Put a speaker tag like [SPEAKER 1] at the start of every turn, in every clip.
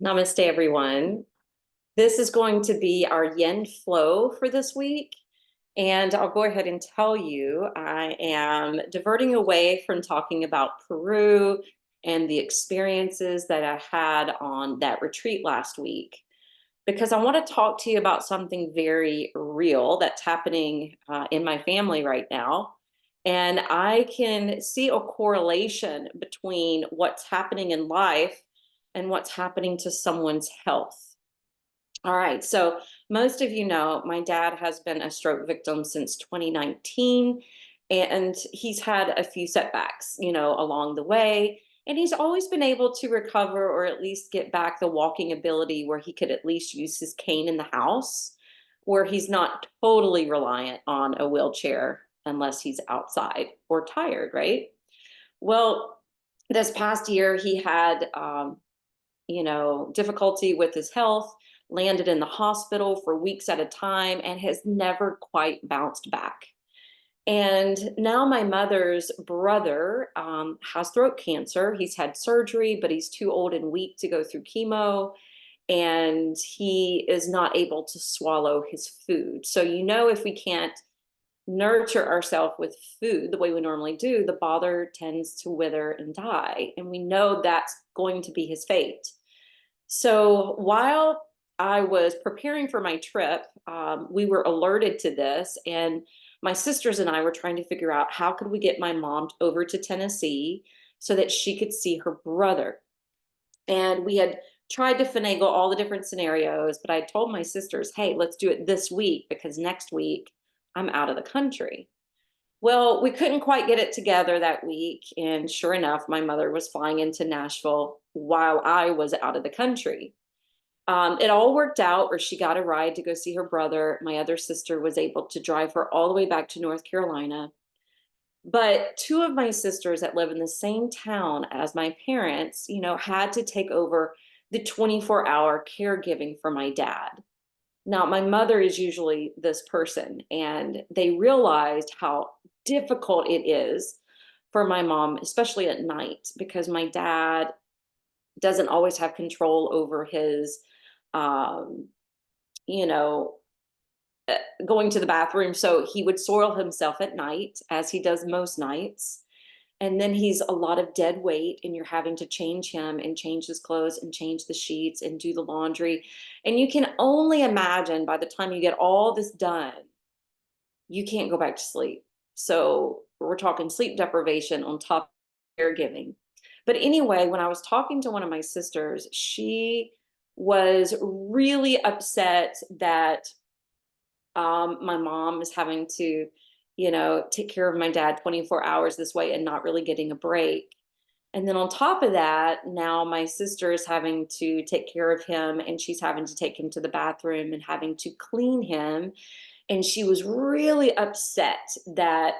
[SPEAKER 1] Namaste, everyone. This is going to be our yin flow for this week. And I'll go ahead and tell you, I am diverting away from talking about Peru and the experiences that I had on that retreat last week, because I want to talk to you about something very real that's happening in my family right now. And I can see a correlation between what's happening in life and what's happening to someone's health. All right, so most of you know my dad has been a stroke victim since 2019, and he's had a few setbacks, along the way. And he's always been able to recover or at least get back the walking ability where he could at least use his cane in the house, where he's not totally reliant on a wheelchair unless he's outside or tired, right? Well, this past year he had difficulty with his health, landed in the hospital for weeks at a time, and has never quite bounced back. And now my mother's brother has throat cancer. He's had surgery, but he's too old and weak to go through chemo, and he is not able to swallow his food. So, if we can't nurture ourselves with food the way we normally do, the bother tends to wither and die. And we know that's going to be his fate. So while I was preparing for my trip, we were alerted to this, and my sisters and I were trying to figure out how could we get my mom over to Tennessee so that she could see her brother. And we had tried to finagle all the different scenarios, but I told my sisters, hey, let's do it this week because next week I'm out of the country. Well, we couldn't quite get it together that week. And sure enough, my mother was flying into Nashville while I was out of the country. It all worked out where she got a ride to go see her brother. My other sister was able to drive her all the way back to North Carolina. But two of my sisters that live in the same town as my parents, had to take over the 24-hour caregiving for my dad. Now, my mother is usually this person, and they realized how difficult it is for my mom, especially at night, because my dad doesn't always have control over his, um, you know, going to the bathroom. So he would soil himself at night, as he does most nights. And then he's a lot of dead weight, and you're having to change him and change his clothes and change the sheets and do the laundry. And you can only imagine by the time you get all this done, you can't go back to sleep. So we're talking sleep deprivation on top of caregiving. But anyway, when I was talking to one of my sisters, she was really upset that my mom is having to, take care of my dad 24 hours this way and not really getting a break. And then on top of that, now my sister is having to take care of him, and she's having to take him to the bathroom and having to clean him. And she was really upset that,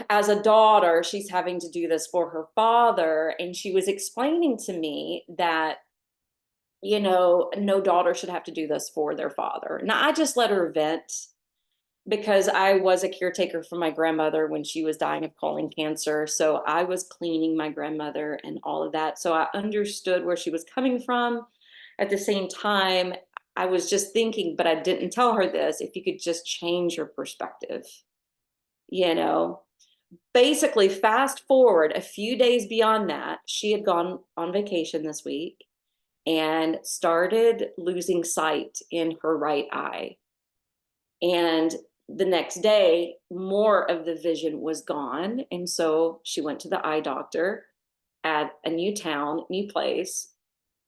[SPEAKER 1] as a daughter, she's having to do this for her father. And she was explaining to me that, no daughter should have to do this for their father. Now, I just let her vent because I was a caretaker for my grandmother when she was dying of colon cancer. So I was cleaning my grandmother and all of that. So I understood where she was coming from. At the same time, I was just thinking, but I didn't tell her this, if you could just change your perspective, you know. Basically, fast forward a few days beyond that, she had gone on vacation this week and started losing sight in her right eye. And the next day, more of the vision was gone. And so she went to the eye doctor at a new town, new place,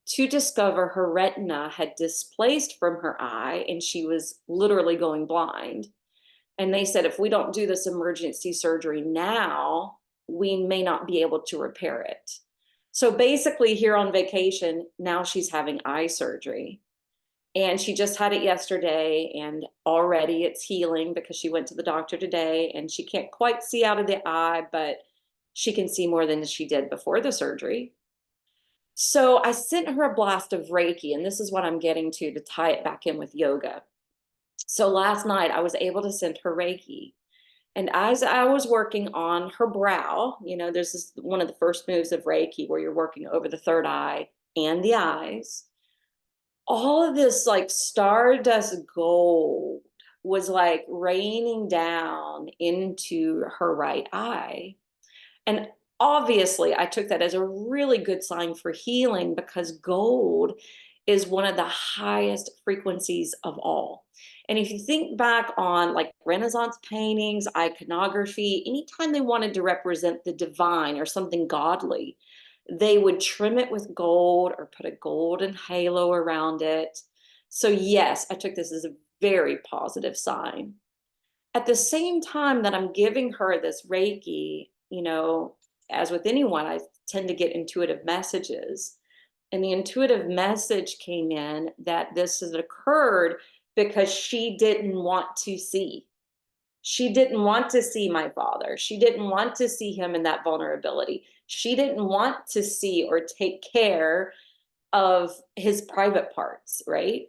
[SPEAKER 1] to discover her retina had displaced from her eye and she was literally going blind. And they said, if we don't do this emergency surgery now, we may not be able to repair it. So basically, here on vacation, now she's having eye surgery. And she just had it yesterday, and already it's healing because she went to the doctor today, and she can't quite see out of the eye, but she can see more than she did before the surgery. So I sent her a blast of Reiki, and this is what I'm getting to tie it back in with yoga. So last night I was able to send her Reiki. And as I was working on her brow, there's one of the first moves of Reiki where you're working over the third eye and the eyes, all of this like stardust gold was like raining down into her right eye. And obviously, I took that as a really good sign for healing because gold is one of the highest frequencies of all. And if you think back on like Renaissance paintings, iconography, anytime they wanted to represent the divine or something godly, they would trim it with gold or put a golden halo around it. So, yes, I took this as a very positive sign. At the same time that I'm giving her this Reiki, as with anyone, I tend to get intuitive messages. And the intuitive message came in that this has occurred because she didn't want to see. She didn't want to see my father. She didn't want to see him in that vulnerability. She didn't want to see or take care of his private parts, right?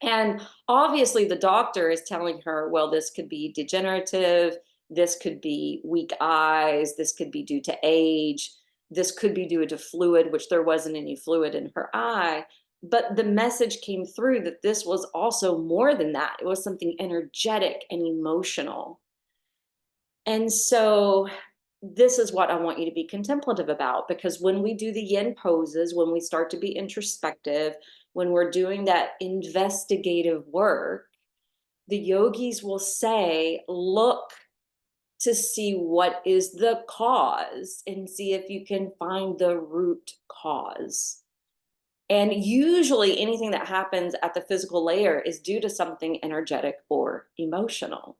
[SPEAKER 1] And obviously, the doctor is telling her, well, this could be degenerative. This could be weak eyes. This could be due to age. This could be due to fluid, which there wasn't any fluid in her eye. But the message came through that this was also more than that. It was something energetic and emotional. And so this is what I want you to be contemplative about, because when we do the yin poses, when we start to be introspective, when we're doing that investigative work, the yogis will say, look to see what is the cause and see if you can find the root cause. And usually anything that happens at the physical layer is due to something energetic or emotional.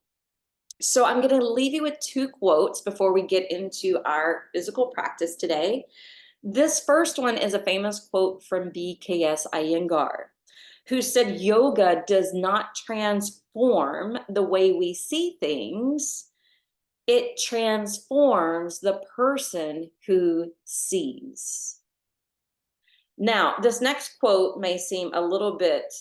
[SPEAKER 1] So I'm going to leave you with two quotes before we get into our physical practice today. This first one is a famous quote from BKS Iyengar, who said, yoga does not transform the way we see things. It transforms the person who sees. Now, this next quote may seem a little bit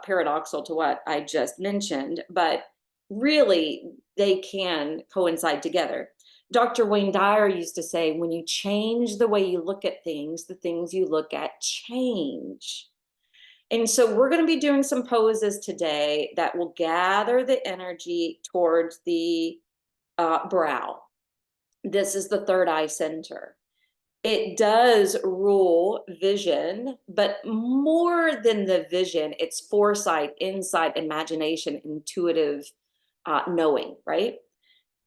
[SPEAKER 1] paradoxical to what I just mentioned, but really they can coincide together. Dr. Wayne Dyer used to say, when you change the way you look at things, the things you look at change. And so we're going to be doing some poses today that will gather the energy towards the brow. This is the third eye center. It does rule vision, but more than the vision, it's foresight, insight, imagination, intuitive knowing, right?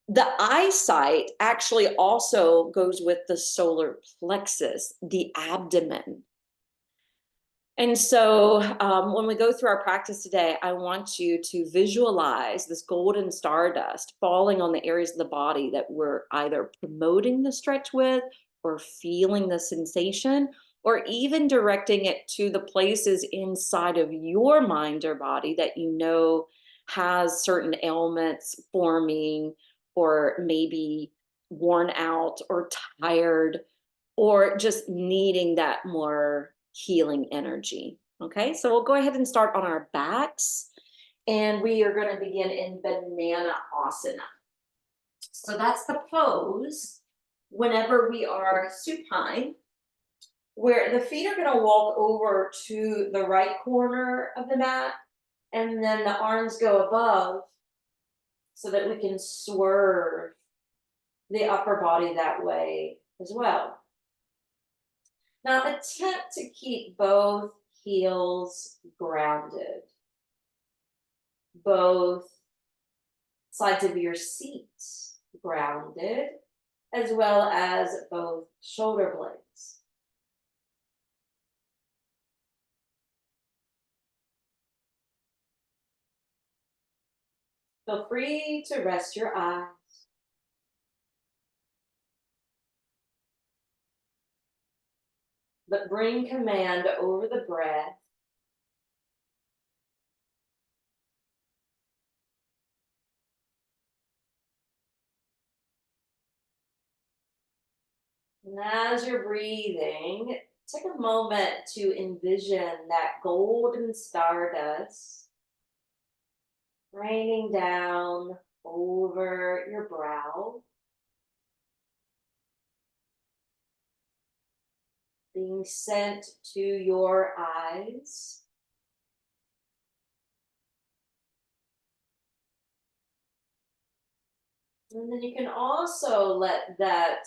[SPEAKER 1] The eyesight actually also goes with the solar plexus, the abdomen. And so when we go through our practice today, I want you to visualize this golden stardust falling on the areas of the body that we're either promoting the stretch with or feeling the sensation, or even directing it to the places inside of your mind or body that you know has certain ailments forming, or maybe worn out or tired, or just needing that more healing energy. Okay, so we'll go ahead and start on our backs, and we are going to begin in banana asana. So that's the pose whenever we are supine, where the feet are going to walk over to the right corner of the mat, and then the arms go above so that we can swerve the upper body that way as well. Now attempt to keep both heels grounded, both sides of your seat grounded, as well as both shoulder blades. Feel free to rest your eyes. But bring command over the breath. And as you're breathing, take a moment to envision that golden stardust raining down over your brow. being sent to your eyes. And then you can also let that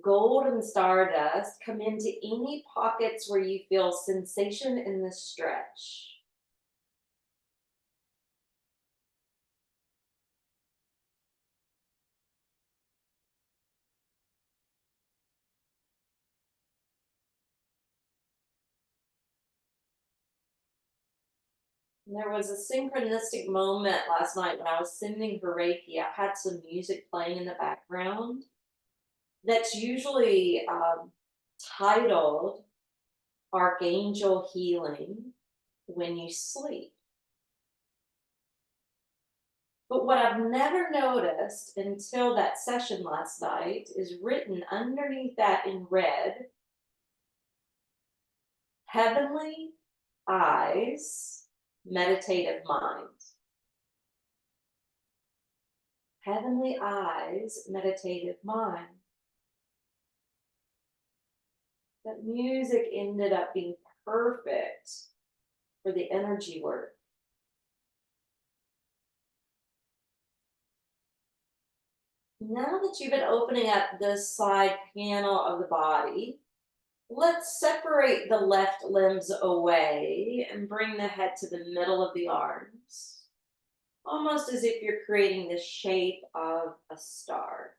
[SPEAKER 1] golden stardust come into any pockets where you feel sensation in the stretch. And there was a synchronistic moment last night when I was sending her Reiki. I had some music playing in the background that's usually titled Archangel Healing when you sleep. But what I've never noticed until that session last night is written underneath that in red, Heavenly Eyes, Meditative Mind. Heavenly Eyes, Meditative Mind. That music ended up being perfect for the energy work. Now that you've been opening up this side panel of the body, let's separate the left limbs away and bring the head to the middle of the arms, almost as if you're creating the shape of a star.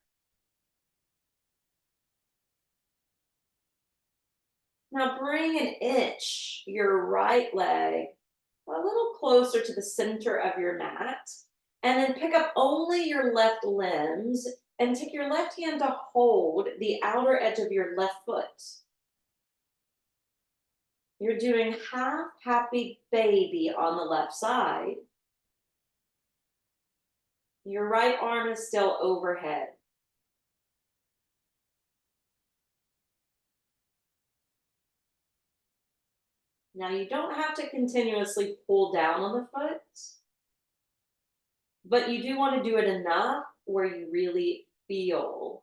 [SPEAKER 1] Now bring and inch your right leg a little closer to the center of your mat, and then pick up only your left limbs and take your left hand to hold the outer edge of your left foot. You're doing half happy baby on the left side. Your right arm is still overhead. Now you don't have to continuously pull down on the foot, but you do want to do it enough where you really feel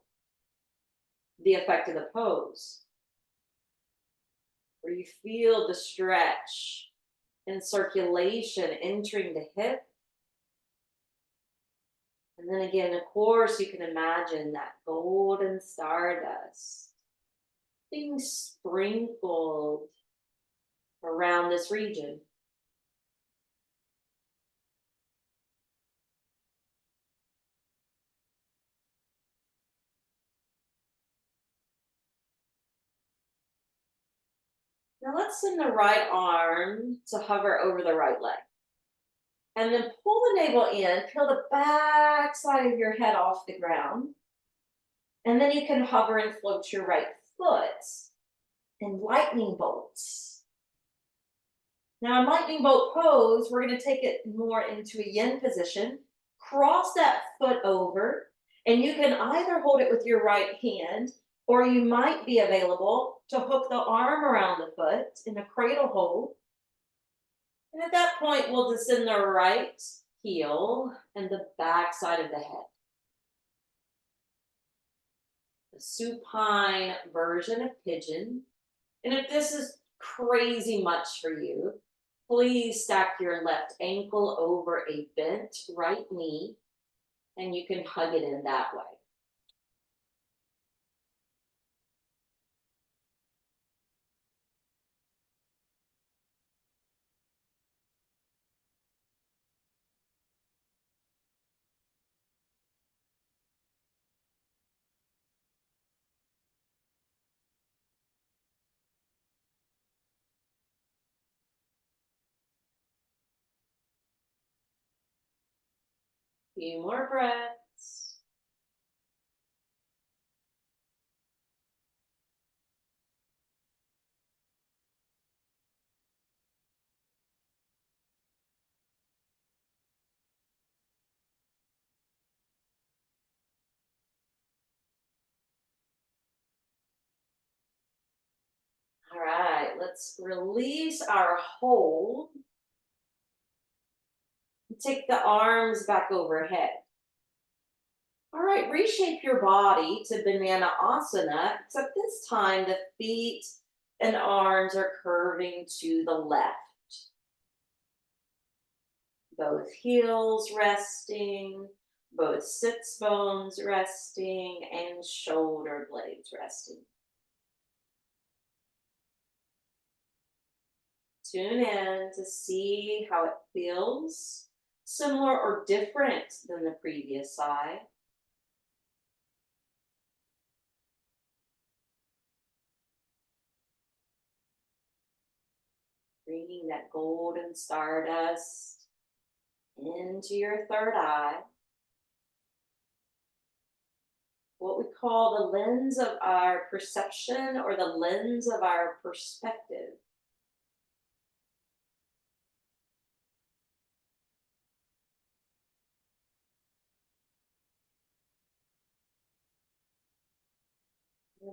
[SPEAKER 1] the effect of the pose, where you feel the stretch and circulation entering the hip. And then again, of course, you can imagine that golden stardust being sprinkled around this region. Now let's send the right arm to hover over the right leg. And then pull the navel in, peel the back side of your head off the ground. And then you can hover and float your right foot in lightning bolts. Now in lightning bolt pose, we're going to take it more into a yin position. Cross that foot over, and you can either hold it with your right hand, or you might be available to hook the arm around the foot in a cradle hold. And at that point, we'll descend the right heel and the back side of the head. The supine version of pigeon. And if this is crazy much for you, please stack your left ankle over a bent right knee, and you can hug it in that way. Few more breaths. All right, let's release our hold. Take the arms back overhead. All right, reshape your body to banana asana, except this time the feet and arms are curving to the left. Both heels resting, both sits bones resting, and shoulder blades resting. Tune in to see how it feels, similar or different than the previous side. Bringing that golden stardust into your third eye, what we call the lens of our perception or the lens of our perspective.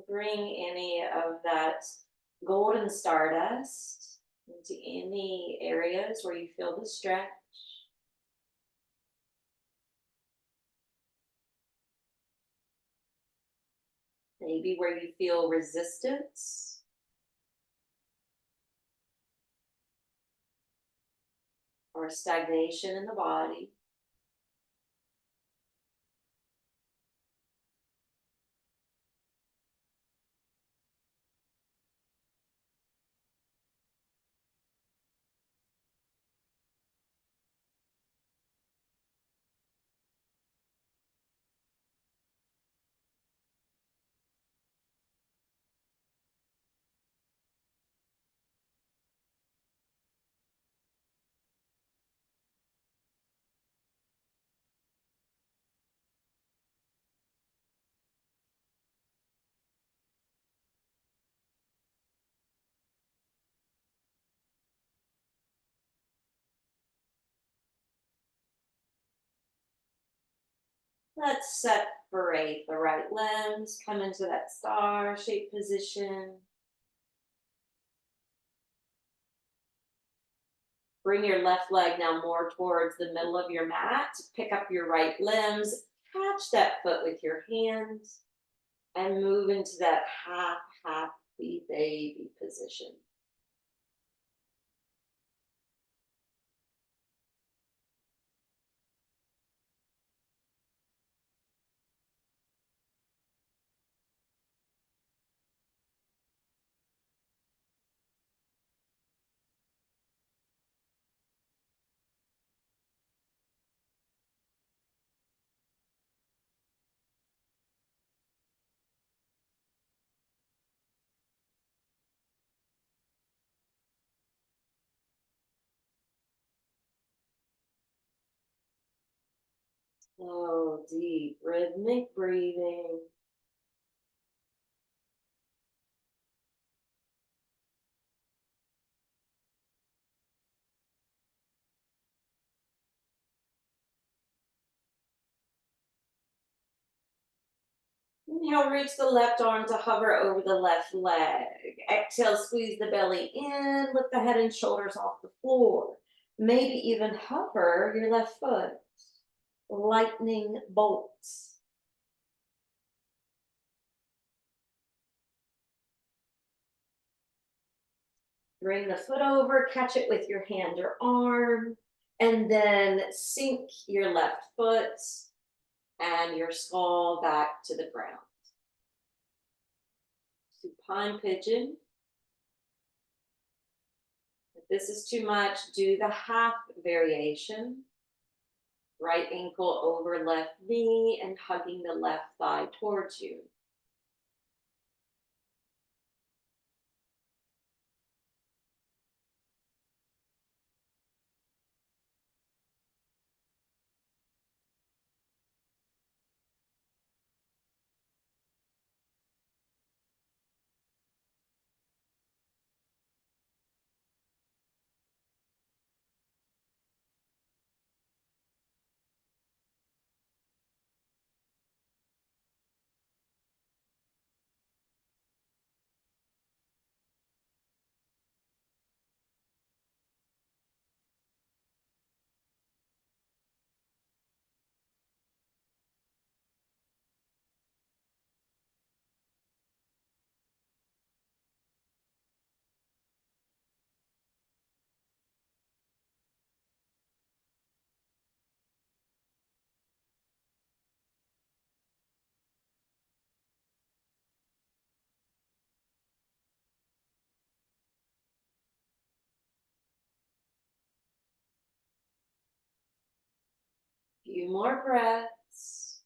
[SPEAKER 1] Bring any of that golden stardust into any areas where you feel the stretch. Maybe where you feel resistance. Or stagnation in the body. Let's separate the right limbs, come into that star shape position. Bring your left leg now more towards the middle of your mat. Pick up your right limbs, catch that foot with your hands, and move into that happy baby position. Slow, deep, rhythmic breathing. Inhale, reach the left arm to hover over the left leg. Exhale, squeeze the belly in, lift the head and shoulders off the floor. Maybe even hover your left foot. Lightning bolts. Bring the foot over, catch it with your hand or arm, and then sink your left foot and your skull back to the ground. Supine pigeon. If this is too much, do the half variation. Right ankle over left knee and hugging the left thigh towards you. few more breaths.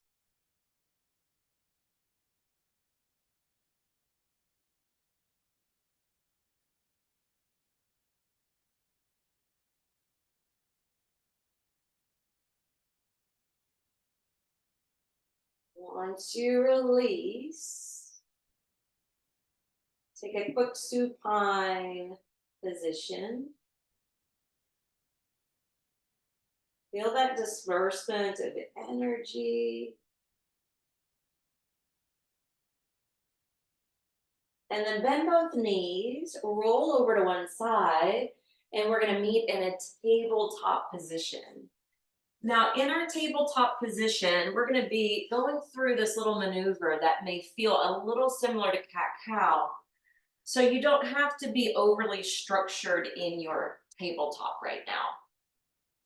[SPEAKER 1] Once you release, take a quick supine position. Feel that disbursement of energy. And then bend both knees, roll over to one side, and we're going to meet in a tabletop position. Now, in our tabletop position, we're going to be going through this little maneuver that may feel a little similar to cat-cow. So you don't have to be overly structured in your tabletop right now.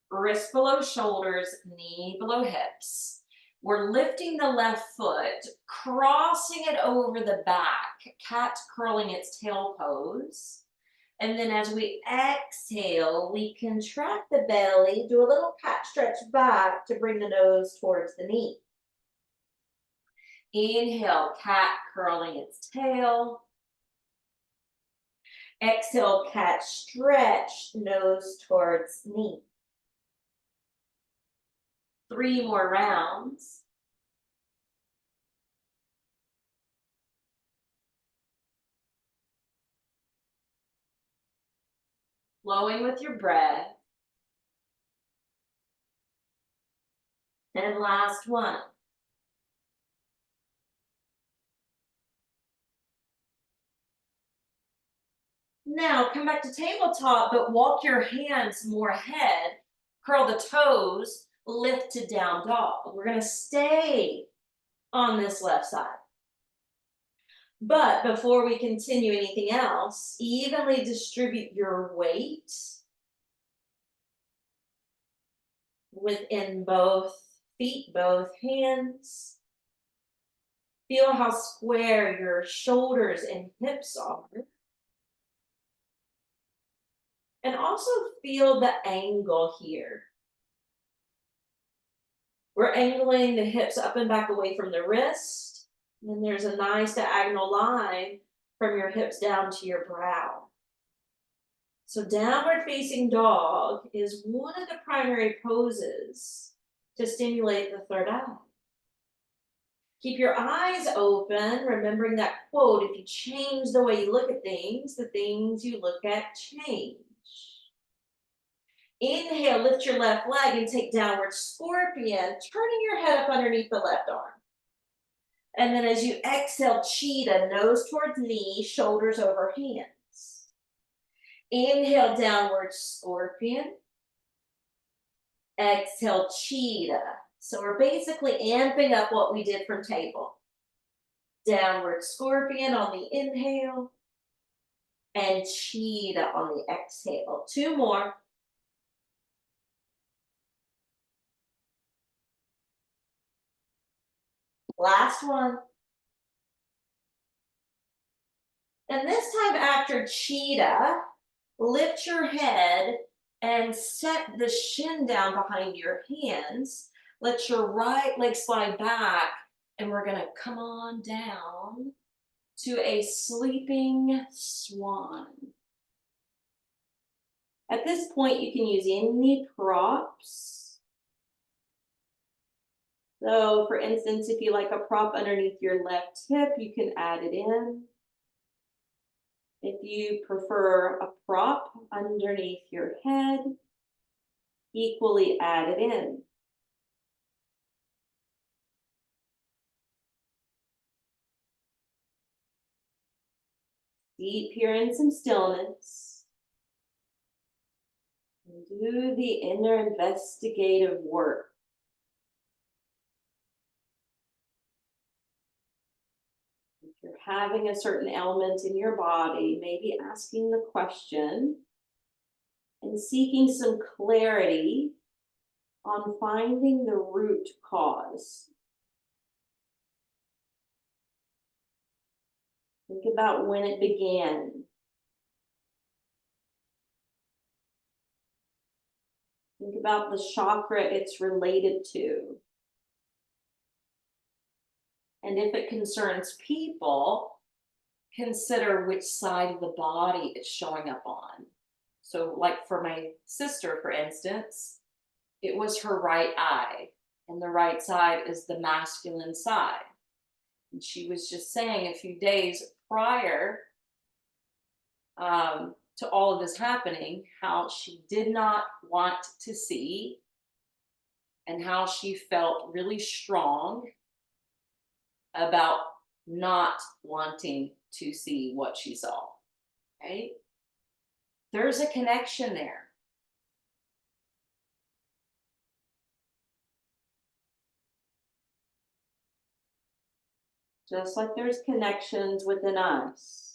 [SPEAKER 1] Wrist below shoulders, knee below hips. We're lifting the left foot, crossing it over the back, cat curling its tail pose. And then as we exhale, we contract the belly, do a little cat stretch back to bring the nose towards the knee. Inhale, cat curling its tail. Exhale, cat stretch, nose towards knee. 3 more rounds. Flowing with your breath. And last one. Now come back to tabletop, but walk your hands more ahead. Curl the toes, lift to down dog. We're going to stay on this left side. But before we continue anything else, evenly distribute your weight within both feet, both hands. Feel how square your shoulders and hips are. And also feel the angle here. We're angling the hips up and back away from the wrist. And there's a nice diagonal line from your hips down to your brow. So downward facing dog is one of the primary poses to stimulate the third eye. Keep your eyes open, remembering that quote, if you change the way you look at things, the things you look at change. Inhale, lift your left leg and take downward scorpion, turning your head up underneath the left arm. And then as you exhale, cheetah, nose towards knee, shoulders over hands. Inhale, downward scorpion. Exhale, cheetah. So we're basically amping up what we did from table. Downward scorpion on the inhale. And cheetah on the exhale. 2 more. Last one. And this time after cheetah, lift your head and set the shin down behind your hands. Let your right leg slide back, and we're going to come on down to a sleeping swan. At this point, you can use any props. So, for instance, if you like a prop underneath your left hip, you can add it in. If you prefer a prop underneath your head, equally add it in. Deep here in some stillness. And do the inner investigative work. If you're having a certain element in your body, maybe asking the question and seeking some clarity on finding the root cause. Think about when it began. Think about the chakra it's related to. And if it concerns people, consider which side of the body it's showing up on. So, like for my sister, for instance, it was her right eye, and the right side is the masculine side. And she was just saying a few days prior to all of this happening how she did not want to see and how she felt really strong about not wanting to see what she saw. Right? There's a connection there. Just like there's connections within us.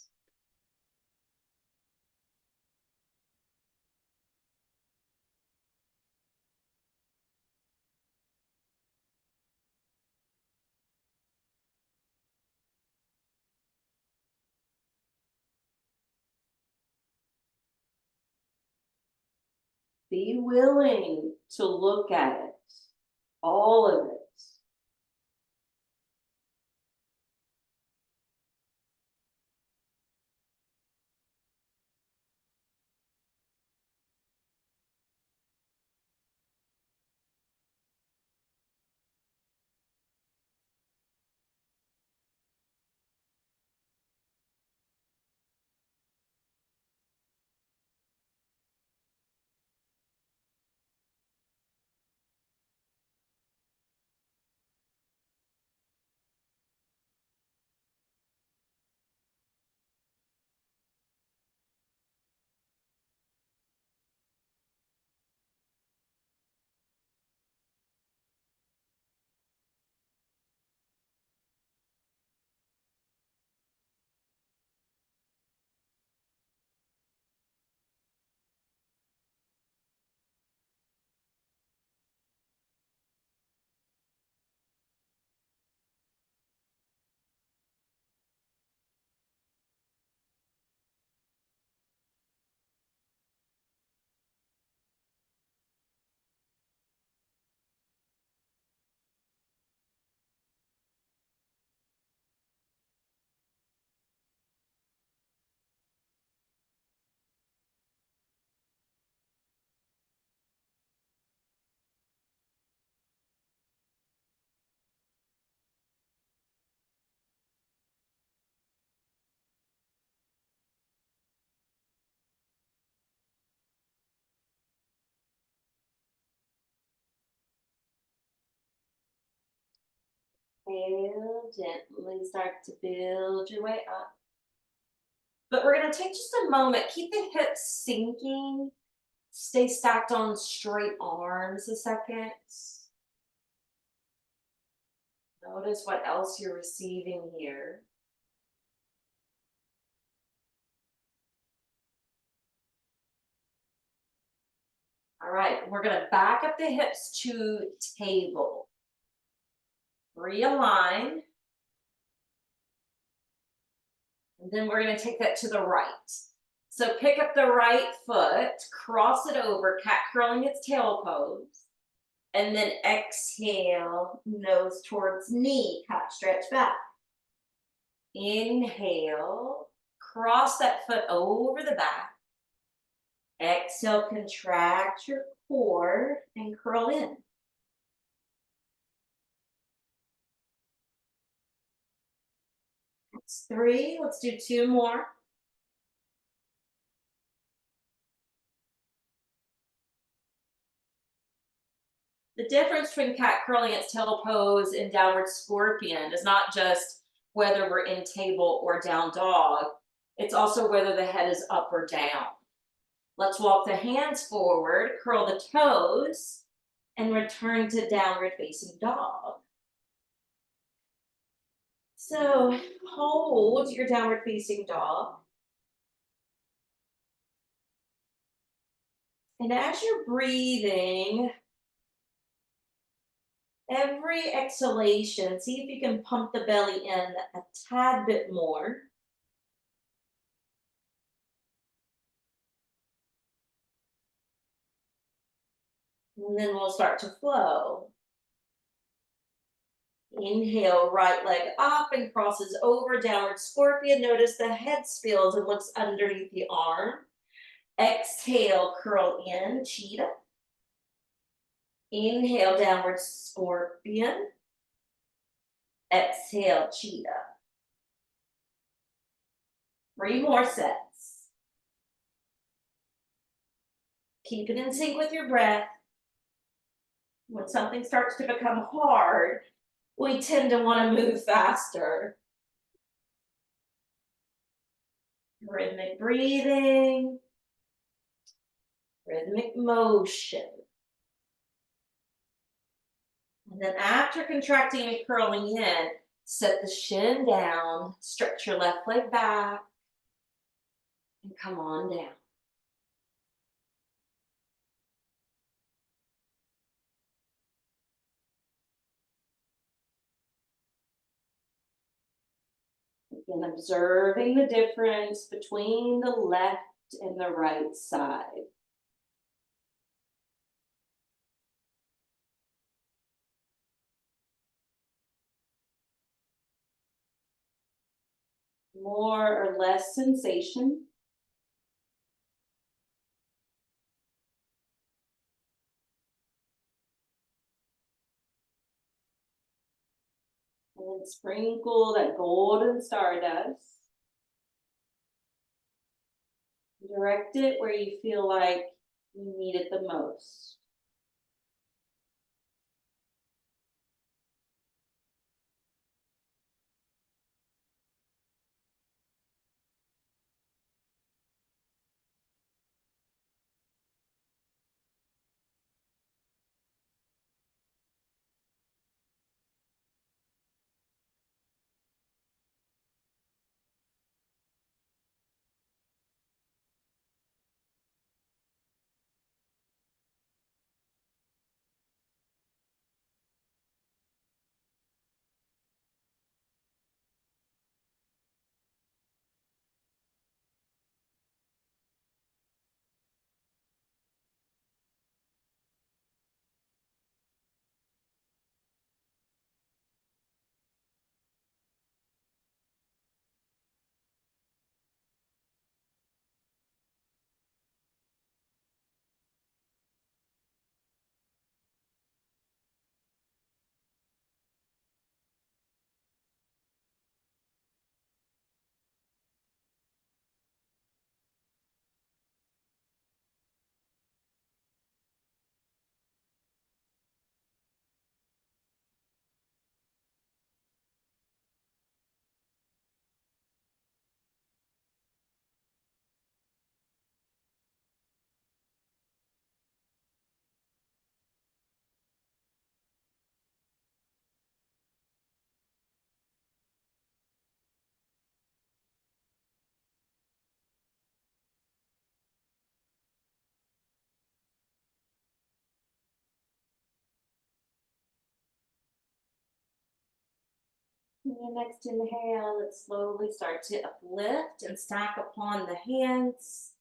[SPEAKER 1] Be willing to look at it, all of it. Exhale, gently start to build your way up. But we're going to take just a moment. Keep the hips sinking. Stay stacked on straight arms a second. Notice what else you're receiving here. All right, we're going to back up the hips to table. Realign. And then we're going to take that to the right. So pick up the right foot, cross it over, cat curling its tail pose. And then exhale, nose towards knee, cat stretch back. Inhale, cross that foot over the back. Exhale, contract your core and curl in. That's 3. Let's do 2 more. The difference between cat curling its tail pose and downward scorpion is not just whether we're in table or down dog. It's also whether the head is up or down. Let's walk the hands forward, curl the toes, and return to downward facing dog. So hold your downward facing dog. And as you're breathing, every exhalation, see if you can pump the belly in a tad bit more. And then we'll start to flow. Inhale, right leg up and crosses over, downward scorpion. Notice the head spills and looks underneath the arm. Exhale, curl in, cheetah. Inhale, downward scorpion. Exhale, cheetah. 3 more sets. Keep it in sync with your breath. When something starts to become hard, we tend to want to move faster. Rhythmic breathing, rhythmic motion. And then after contracting and curling in, set the shin down, stretch your left leg back, and come on down. Again, observing the difference between the left and the right side. More or less sensation. And then sprinkle that golden stardust. Direct it where you feel like you need it the most. And your next inhale, let's slowly start to uplift and stack upon the hands.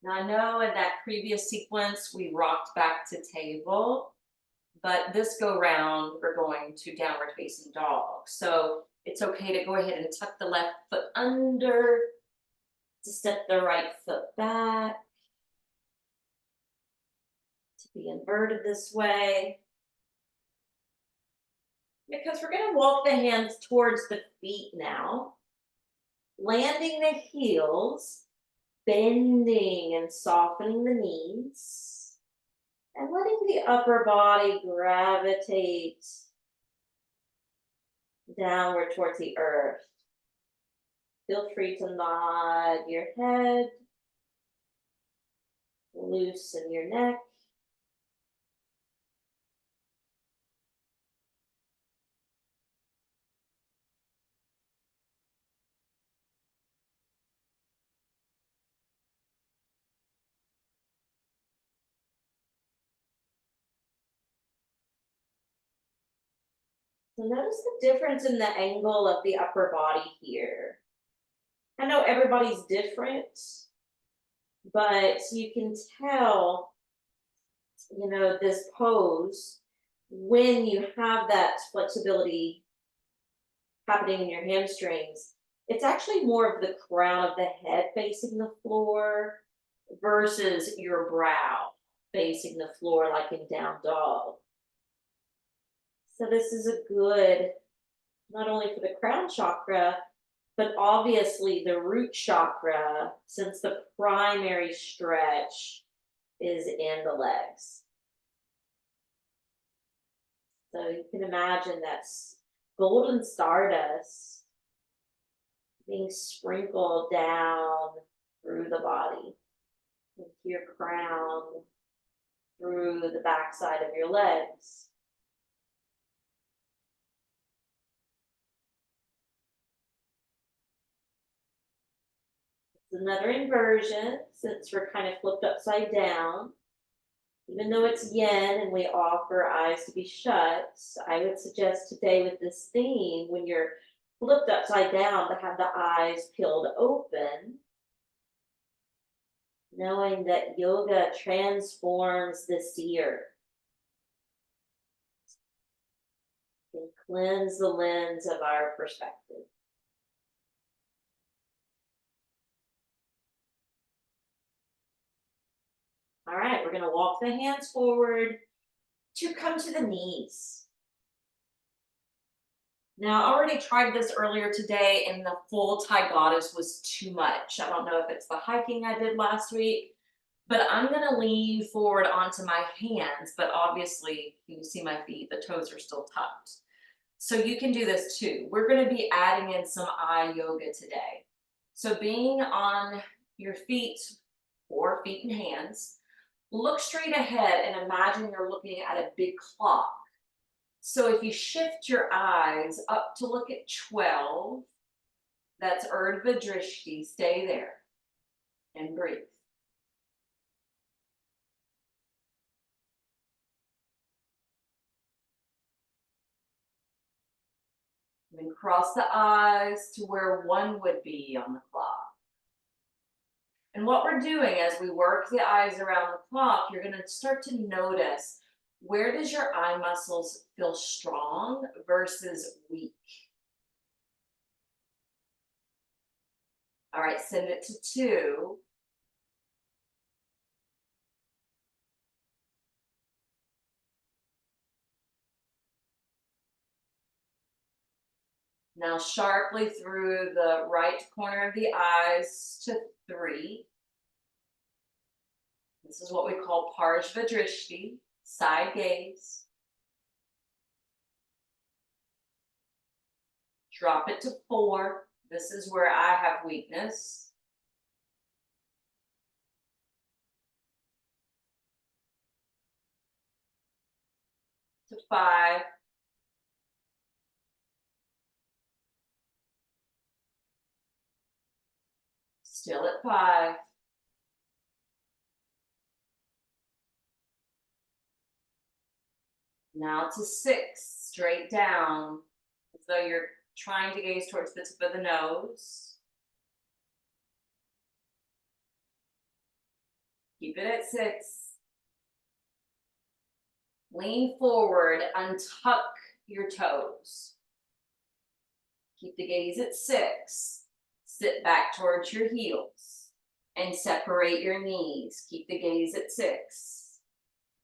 [SPEAKER 1] Now I know in that previous sequence we rocked back to table, but this go round we're going to downward facing dog. So it's okay to go ahead and tuck the left foot under, to step the right foot back, to be inverted this way. Because we're going to walk the hands towards the feet now, landing the heels, bending and softening the knees, and letting the upper body gravitate downward towards the earth. Feel free to nod your head, loosen your neck. So notice the difference in the angle of the upper body here. I know everybody's different, but you can tell, this pose when you have that flexibility happening in your hamstrings. It's actually more of the crown of the head facing the floor versus your brow facing the floor, like in down dog. So, this is a good, not only for the crown chakra, but obviously the root chakra, since the primary stretch is in the legs. So you can imagine that's golden stardust being sprinkled down through the body, into your crown, through the backside of your legs. It's another inversion since we're kind of flipped upside down. Even though it's yin and we offer eyes to be shut, I would suggest today with this theme, when you're flipped upside down, to have the eyes peeled open, knowing that yoga transforms the seer and cleanse the lens of our perspective. All right, we're going to walk the hands forward to come to the knees. Now, I already tried this earlier today, and the full Thai goddess was too much. I don't know if it's the hiking I did last week, but I'm going to lean forward onto my hands, but obviously, you can see my feet, the toes are still tucked. So you can do this too. We're going to be adding in some eye yoga today. So being on your feet, or feet and hands, look straight ahead and imagine you're looking at a big clock. So if you shift your eyes up to look at 12, that's Urdhva Drishti, stay there and breathe. Then cross the eyes to where 1 would be on the clock. And what we're doing as we work the eyes around the clock, you're going to start to notice, where does your eye muscles feel strong versus weak? All right, send it to 2. Now sharply through the right corner of the eyes to 3. This is what we call Parshva Drishti, side gaze. Drop it to 4. This is where I have weakness. To 5. Still at 5. Now to 6, straight down, as though you're trying to gaze towards the tip of the nose. Keep it at 6. Lean forward, untuck your toes. Keep the gaze at 6. Sit back towards your heels and separate your knees. Keep the gaze at 6.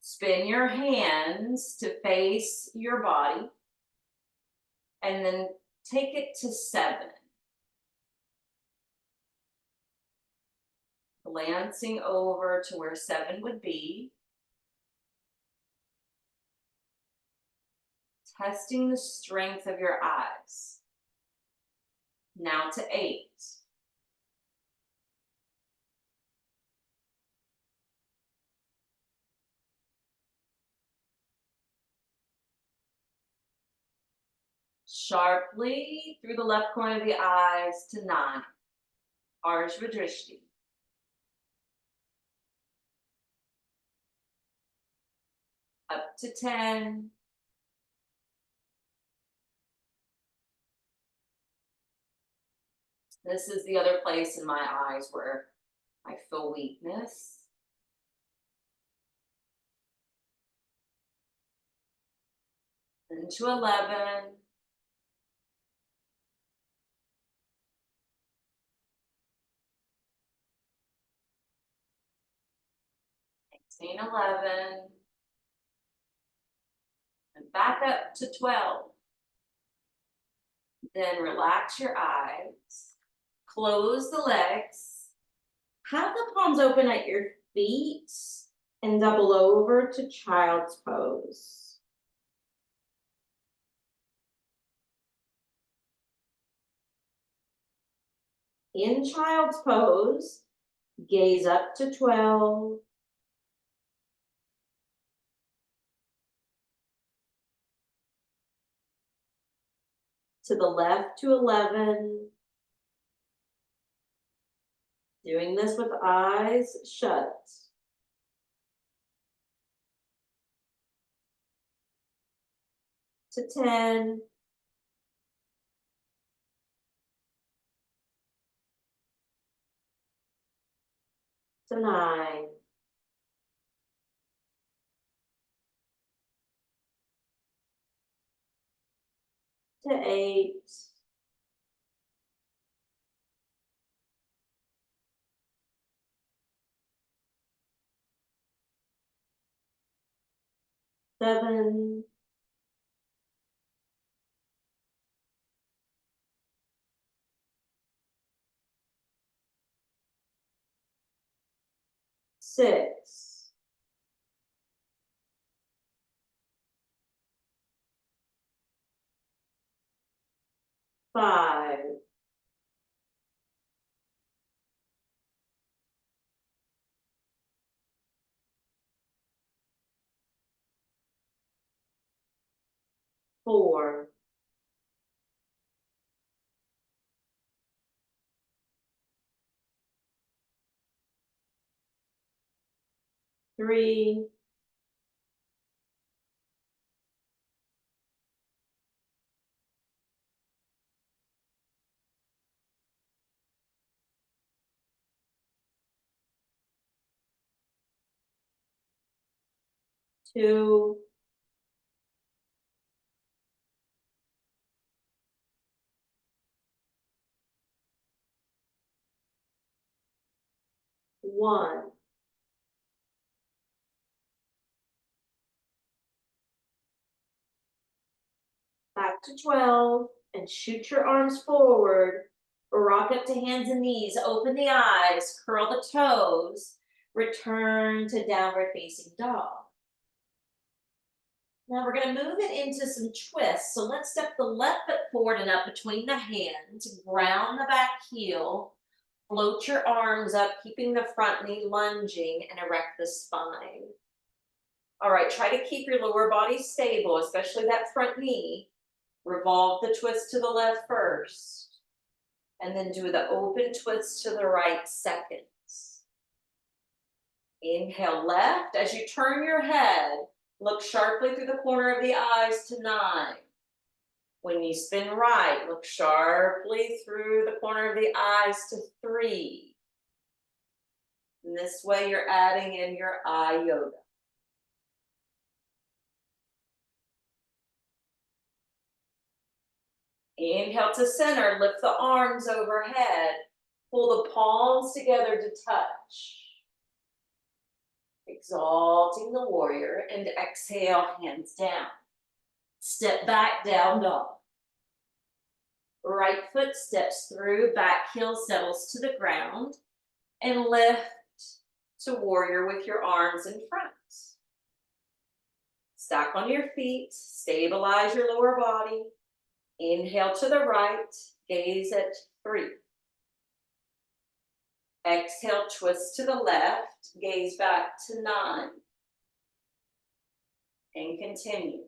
[SPEAKER 1] Spin your hands to face your body and then take it to 7. Glancing over to where 7 would be. Testing the strength of your eyes. Now to 8. Sharply through the left corner of the eyes to 9. Ardhva Drishti. Up to 10. This is the other place in my eyes where I feel weakness. Into 11. 18, 11. And back up to 12. Then relax your eyes. Close the legs. Have the palms open at your feet and double over to child's pose. In child's pose, gaze up to 12. To the left to 11. Doing this with eyes shut. To 10. To 9. To 8. 7. 6. 5. 4. 3. 2. 1. Back to 12 and shoot your arms forward. Rock up to hands and knees. Open the eyes. Curl the toes. Return to downward facing dog. Now we're going to move it into some twists. So let's step the left foot forward and up between the hands. Ground the back heel. Float your arms up, keeping the front knee lunging, and erect the spine. All right, try to keep your lower body stable, especially that front knee. Revolve the twist to the left first, and then do the open twist to the right second. Inhale left. As you turn your head, look sharply through the corner of the eyes to 9. When you spin right, look sharply through the corner of the eyes to 3. And this way you're adding in your eye yoga. Inhale to center, lift the arms overhead. Pull the palms together to touch. Exalting the warrior, and exhale, hands down. Step back, down dog. Right foot steps through, back heel settles to the ground, and lift to warrior with your arms in front. Stack on your feet, stabilize your lower body. Inhale to the right, gaze at 3. Exhale, twist to the left, gaze back to 9. And continue.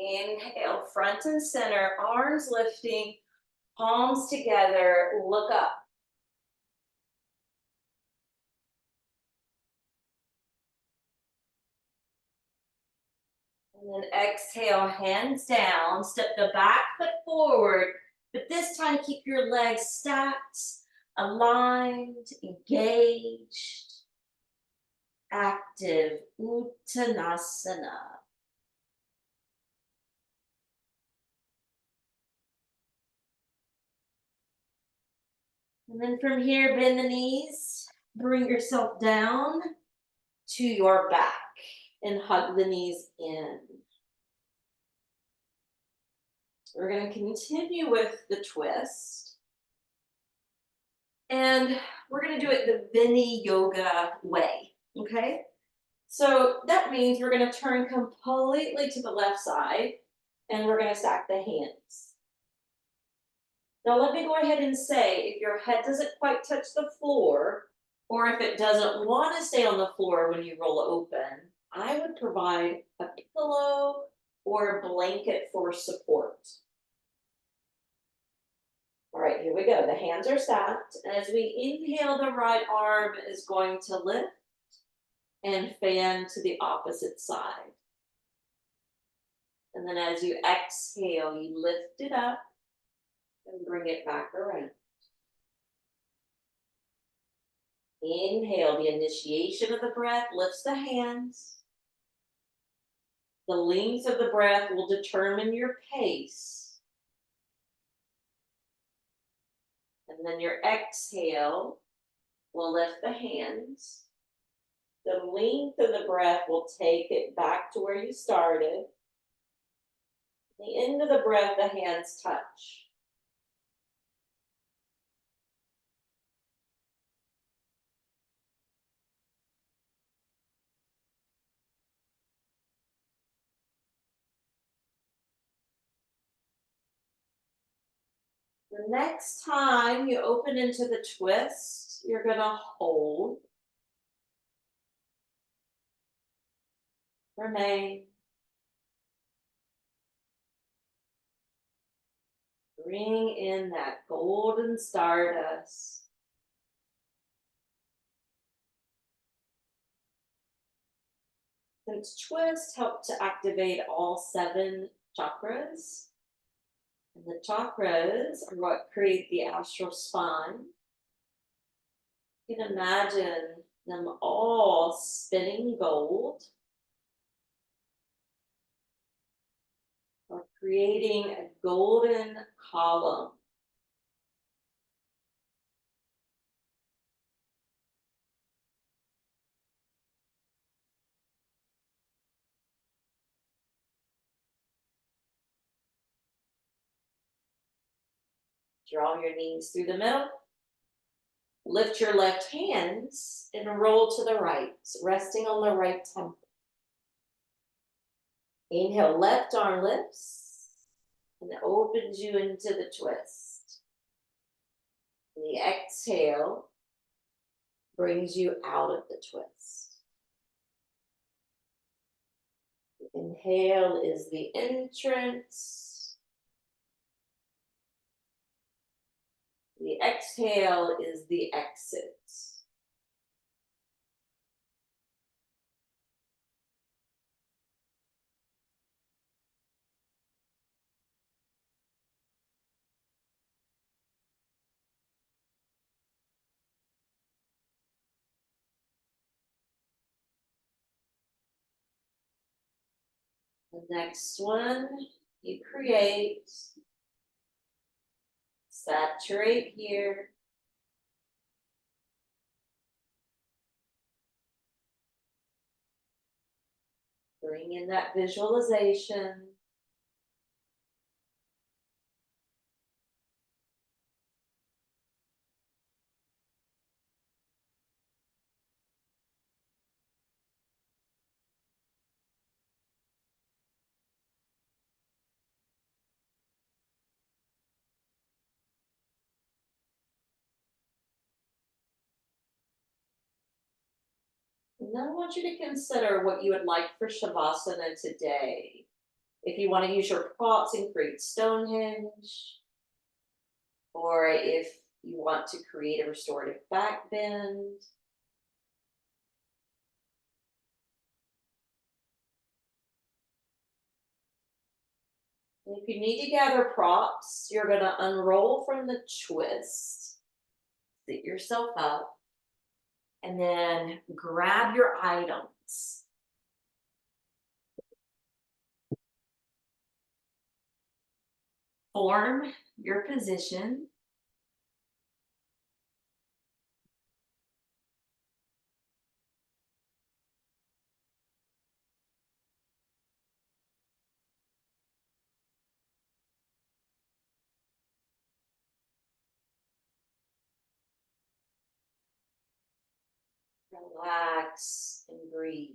[SPEAKER 1] Inhale, front and center, arms lifting, palms together, look up. And then exhale, hands down, step the back foot forward, but this time keep your legs stacked, aligned, engaged, active, Uttanasana. And then from here, bend the knees, bring yourself down to your back and hug the knees in. We're going to continue with the twist. And we're going to do it the Vini Yoga way, okay? So that means we're going to turn completely to the left side and we're going to stack the hands. Now let me go ahead and say, if your head doesn't quite touch the floor, or if it doesn't want to stay on the floor when you roll open, I would provide a pillow or a blanket for support. All right, here we go. The hands are stacked. As we inhale, the right arm is going to lift and fan to the opposite side. And then as you exhale, you lift it up and bring it back around. Inhale, the initiation of the breath lifts the hands. The length of the breath will determine your pace. And then your exhale will lift the hands. The length of the breath will take it back to where you started. The end of the breath, the hands touch. The next time you open into the twist, you're going to hold, remain, bring in that golden stardust. Since twists help to activate all 7 chakras, and the chakras are what create the astral spine. You can imagine them all spinning gold or creating a golden column. Draw your knees through the middle. Lift your left hands and roll to the right, resting on the right temple. Inhale, left arm lifts and opens you into the twist. And the exhale brings you out of the twist. The inhale is the entrance. The exhale is the exit. The next one, you create, saturate here. Bring in that visualization. And then I want you to consider what you would like for Shavasana today. If you want to use your props and create Stonehenge, or if you want to create a restorative back bend. And if you need to gather props, you're going to unroll from the twist, sit yourself up, and then grab your items. Form your position. Relax and breathe.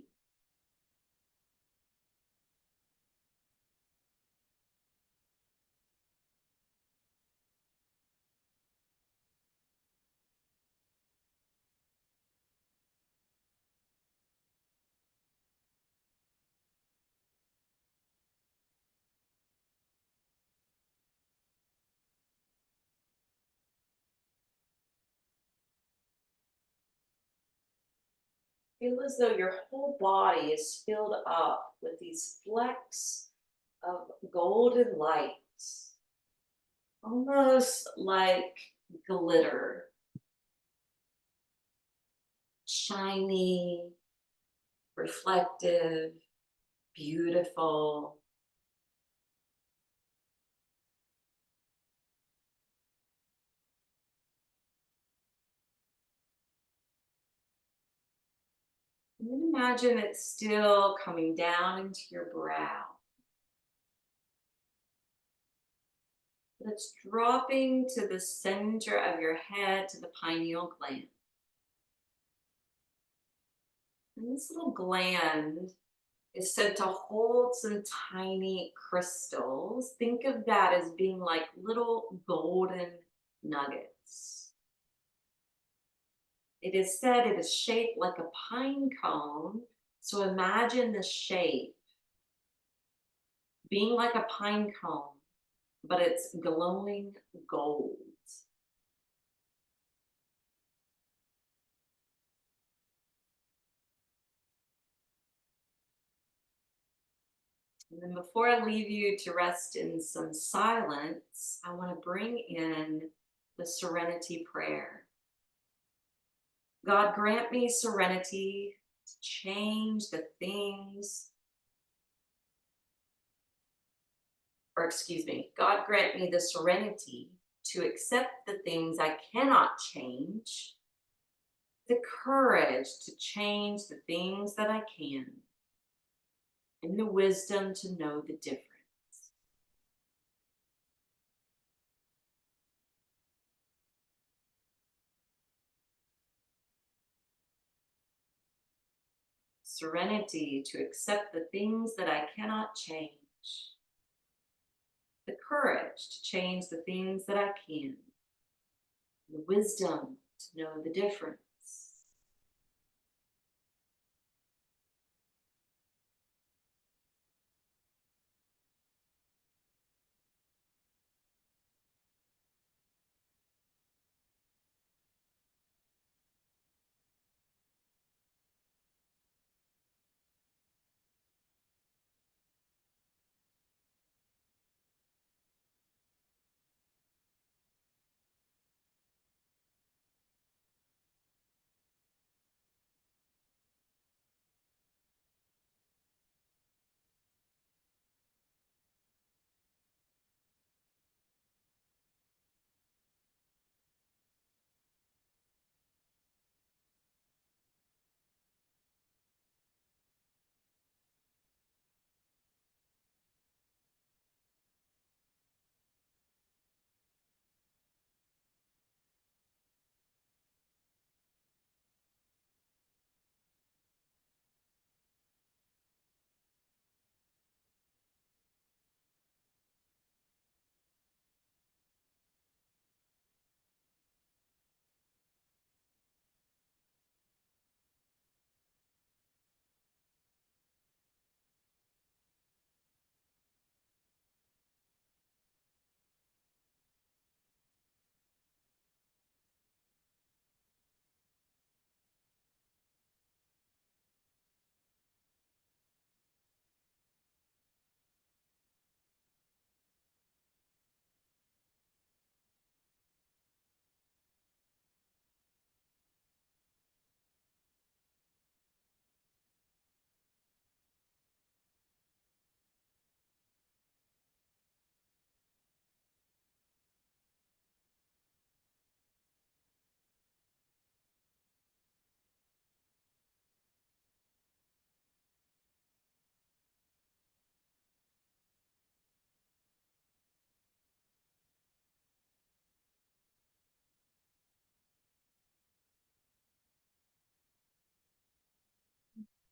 [SPEAKER 1] Feel as though your whole body is filled up with these flecks of golden light, almost like glitter, shiny, reflective, beautiful. And then imagine it's still coming down into your brow. But it's dropping to the center of your head, to the pineal gland. And this little gland is said to hold some tiny crystals. Think of that as being like little golden nuggets. It is said it is shaped like a pine cone. So imagine the shape being like a pine cone, but it's glowing gold. And then before I leave you to rest in some silence, I want to bring in the serenity prayer. God, grant me serenity to change the things, or excuse me, God, grant me the serenity to accept the things I cannot change, the courage to change the things that I can, and the wisdom to know the difference. Serenity to accept the things that I cannot change, the courage to change the things that I can, the wisdom to know the difference.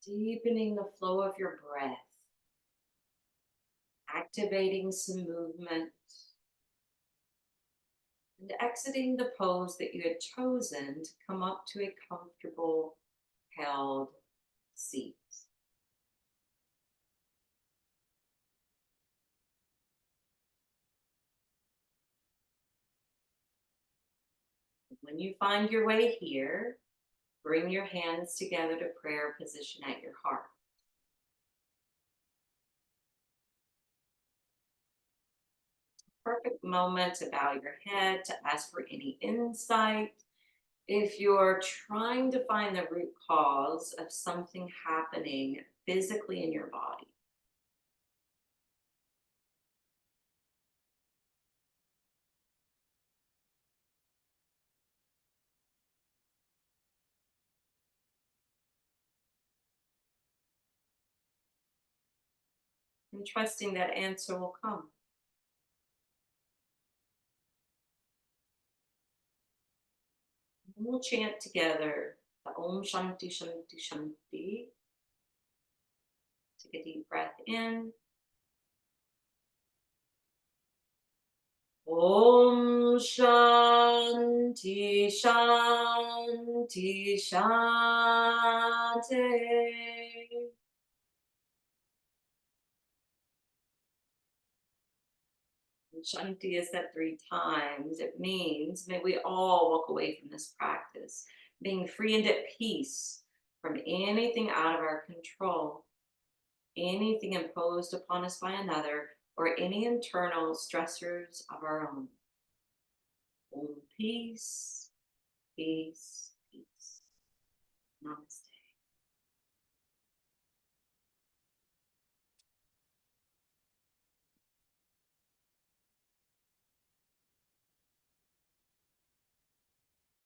[SPEAKER 1] Deepening the flow of your breath, activating some movement, and exiting the pose that you had chosen to come up to a comfortable, held seat. When you find your way here, bring your hands together to prayer position at your heart. Perfect moment to bow your head, to ask for any insight. If you're trying to find the root cause of something happening physically in your body, and trusting that answer will come. And we'll chant together the Om Shanti Shanti Shanti. Take a deep breath in. Om Shanti Shanti Shanti. And Shanti is said 3 times. It means may we all walk away from this practice being free and at peace from anything out of our control, anything imposed upon us by another, or any internal stressors of our own. Om peace, peace, peace. Namaste.